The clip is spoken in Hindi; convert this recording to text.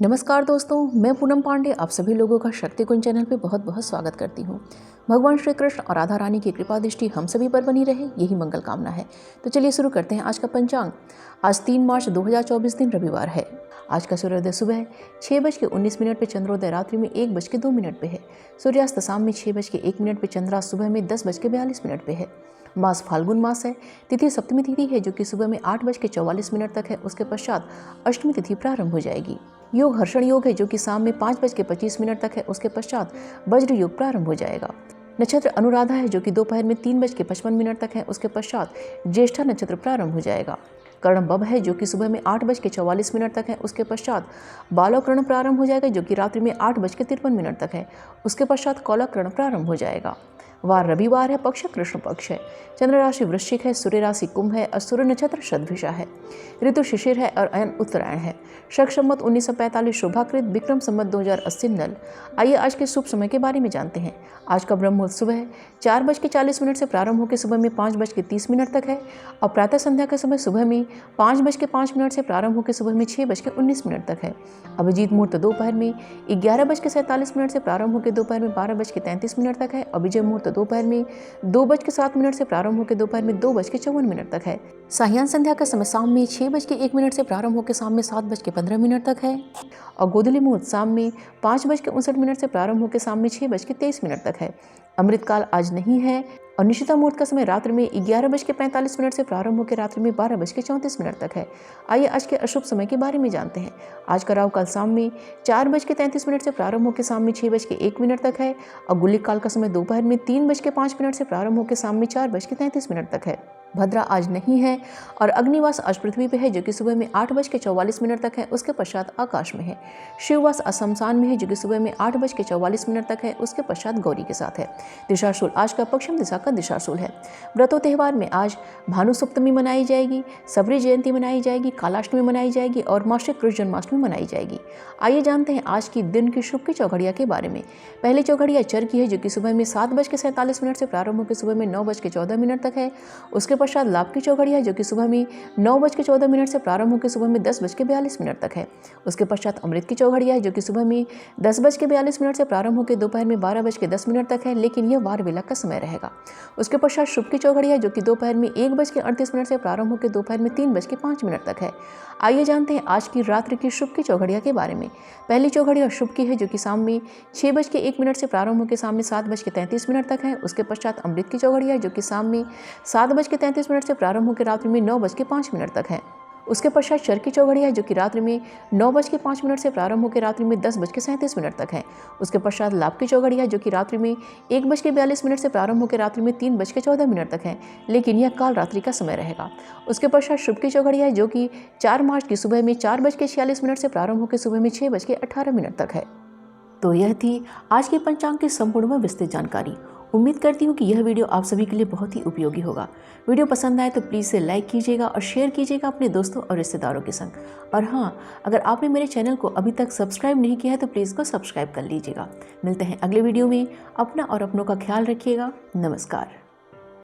नमस्कार दोस्तों, मैं पूनम पांडे आप सभी लोगों का शक्ति कुंज चैनल पे बहुत बहुत स्वागत करती हूँ। भगवान श्री कृष्ण और राधा रानी की कृपा दृष्टि हम सभी पर बनी रहे, यही मंगल कामना है। तो चलिए शुरू करते हैं आज का पंचांग। आज 3 मार्च 2024 दिन रविवार है। आज का सूर्योदय सुबह 6:19 पे, चंद्रोदय रात्रि में 1:02 पे है। सूर्यास्त शाम में 6:01 पे, चंद्रास्त सुबह में 10:42 पे है। मास फाल्गुन मास है। तिथि सप्तमी तिथि है जो कि सुबह में 8:44 तक है। उसके पश्चात अष्टमी तिथि प्रारंभ हो जाएगी। योग हर्षण योग है जो कि शाम में 5:25 तक है। उसके पश्चात वज्र योग प्रारंभ हो जाएगा। नक्षत्र अनुराधा है जो कि दोपहर में 3:55 तक है। उसके पश्चात ज्येष्ठा नक्षत्र प्रारंभ हो जाएगा। कर्ण बब है जो कि सुबह में 8:44 तक है। उसके पश्चात बालव कर्ण प्रारंभ हो जाएगा जो कि रात्रि में 8:53 तक है। उसके पश्चात कौलव कर्ण प्रारंभ हो जाएगा। वार रविवार है, पक्ष कृष्ण पक्ष है। चंद्र राशि वृश्चिक है, सूर्य राशि कुंभ है और सूर्य नक्षत्र शतभिषा है। ऋतु शिशिर है और अयन उत्तरायण है। शक संवत 1945 शोभाकृत, विक्रम संवत 2080 नल। आइए आज के शुभ समय के बारे में जानते हैं। आज का ब्रह्म मुहूर्त सुबह 4:40 से प्रारंभ होकर सुबह में 5:30 तक है और प्रातः संध्या का समय सुबह में 5:05 से प्रारंभ होकर सुबह में 6:19 तक है। अभिजीत मुहूर्त दोपहर में 11:47 से प्रारंभ होकर दोपहर में 12:33 तक है। अभिजय मुहूर्त दोपहर में 2:07 से प्रारंभ होकर दोपहर में 2:54 तक है। सायं संध्या का समय शाम में 6:01 से प्रारंभ होकर शाम में 7:15 तक है और गोधूली मुहूर्त शाम में 5:59 से प्रारंभ होकर शाम में 6:23 तक है। अमृत काल आज नहीं है और निशिता मुहूर्त का समय रात्रि में 11:45 से प्रारंभ होकर रात्रि में 12:34 तक है। आइए आज के अशुभ समय के बारे में जानते हैं। आज का राहु काल शाम में 4:33 से प्रारंभ होकर शाम में 6:01 तक है और गुलिक काल का समय दोपहर में 3:05 से प्रारंभ होकर शाम में 4:33 तक है। भद्रा आज नहीं है और अग्निवास आज पृथ्वी पे है जो कि सुबह में 8:44 तक है। उसके पश्चात आकाश में है। शिववास असमसान में है जो कि सुबह में 8:44 तक है। उसके पश्चात गौरी के साथ है। दिशाशूल आज का पश्चिम दिशा का दिशाशूल है। व्रतों त्यौहार में आज भानु सप्तमी मनाई जाएगी, सबरी जयंती मनाई जाएगी, कालाष्टमी मनाई जाएगी और मासिक कृष्ण जन्माष्टमी मनाई जाएगी। आइए जानते हैं आज की दिन की शुभ की चौघड़िया के बारे में। पहली चौघड़िया चर की है जो कि सुबह में 7:47 से प्रारंभ होकर सुबह में 9:14 तक है। उसके पश्चात लाभ की चौघड़िया है जो कि सुबह में 9:14 से प्रारंभ होकर सुबह में 10:42 तक है। उसके पश्चात अमृत की चौघड़िया है जो कि सुबह में 10:42 से प्रारंभ होकर दोपहर में 12:10 तक है, लेकिन यह वार वेला का समय रहेगा। उसके पश्चात शुभ की चौघड़िया है जो कि दोपहर में 1:38 से प्रारंभ होकर दोपहर में 3:05 तक है। आइए जानते हैं आज की रात्रि की शुभ की चौघड़िया के बारे में। पहली चौघड़िया शुभ की है जो कि शाम में 6:01 से प्रारंभ होकर शाम में 7:33 तक है। उसके पश्चात अमृत की चौघड़िया है जो कि शाम में 7:33 से प्रारंभ होकर रात्रि में 9:05 तक है। उसके पश्चात चर की चौघड़िया है जो कि रात्रि में 9:05 से प्रारंभ होकर रात्रि में 10:37 तक है। उसके पश्चात लाभ की चौघड़िया है जो कि रात्रि में 1:42 से प्रारंभ होकर रात्रि में 3:14 तक है, लेकिन यह काल रात्रि का समय रहेगा। उसके पश्चात शुभ की चौघड़िया है जो कि 4 मार्च की सुबह में 4:46 से प्रारंभ होकर सुबह में 6:18 तक है। तो यह थी आज के पंचांग की संपूर्ण व विस्तृत जानकारी। उम्मीद करती हूँ कि यह वीडियो आप सभी के लिए बहुत ही उपयोगी होगा। वीडियो पसंद आए तो प्लीज़ इसे लाइक कीजिएगा और शेयर कीजिएगा अपने दोस्तों और रिश्तेदारों के संग। और हाँ, अगर आपने मेरे चैनल को अभी तक सब्सक्राइब नहीं किया है तो प्लीज़ को सब्सक्राइब कर लीजिएगा। मिलते हैं अगले वीडियो में। अपना और अपनों का ख्याल रखिएगा। नमस्कार।